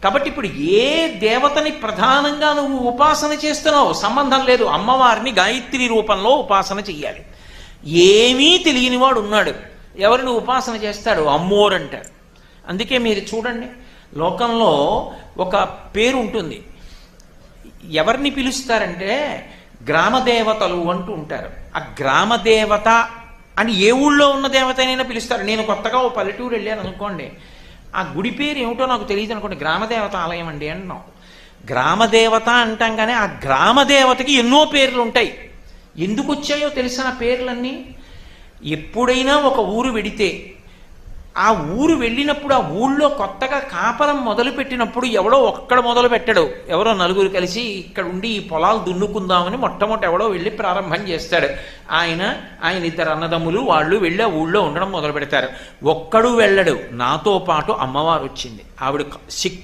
కాబట్టి ఇప్పుడు ఏ దేవతని ప్రధానంగా నువ్వు ఉపాసన చేస్తున్నావు సంబంధం లేదు, అమ్మవారిని గాయత్రి రూపంలో ఉపాసన చెయ్యాలి. ఏమీ తెలియని వాడు ఉన్నాడు, ఎవరిని ఉపాసన చేస్తాడు? అమ్మోరు అంటారు. అందుకే మీరు చూడండి, లోకంలో ఒక పేరు ఉంటుంది. ఎవరిని పిలుస్తారంటే గ్రామదేవతలు అంటూ ఉంటారు. ఆ గ్రామదేవత అని ఏ ఊళ్ళో ఉన్న దేవతనైనా పిలుస్తారు. నేను కొత్తగా ఓ పల్లెటూరు వెళ్ళాను అనుకోండి, ఆ గుడి పేరు ఏమిటో నాకు తెలియదు అనుకోండి, గ్రామదేవత ఆలయం అండి అంటున్నాం. గ్రామదేవత అంటాం, కానీ ఆ గ్రామదేవతకి ఎన్నో పేర్లు ఉంటాయి. ఎందుకు వచ్చాయో తెలిసిన పేర్లన్నీ. ఎప్పుడైనా ఒక ఊరు వెడితే ఆ ఊరు వెళ్ళినప్పుడు ఆ ఊళ్ళో కొత్తగా కాపరం మొదలు పెట్టినప్పుడు ఎవడో ఒక్కడ మొదలు పెట్టడు, ఎవరో నలుగురు కలిసి ఇక్కడ ఉండి ఈ పొలాలు దున్నుకుందామని మొట్టమొదటి ఎవడో వెళ్ళి ప్రారంభం చేస్తాడు. ఆయన ఇద్దరు అన్నదమ్ములు వాళ్ళు వెళ్ళి ఆ ఊళ్ళో ఉండడం మొదలు పెడతారు. ఒక్కడు వెళ్ళడు. నాతో పాటు అమ్మవారు వచ్చింది, ఆవిడ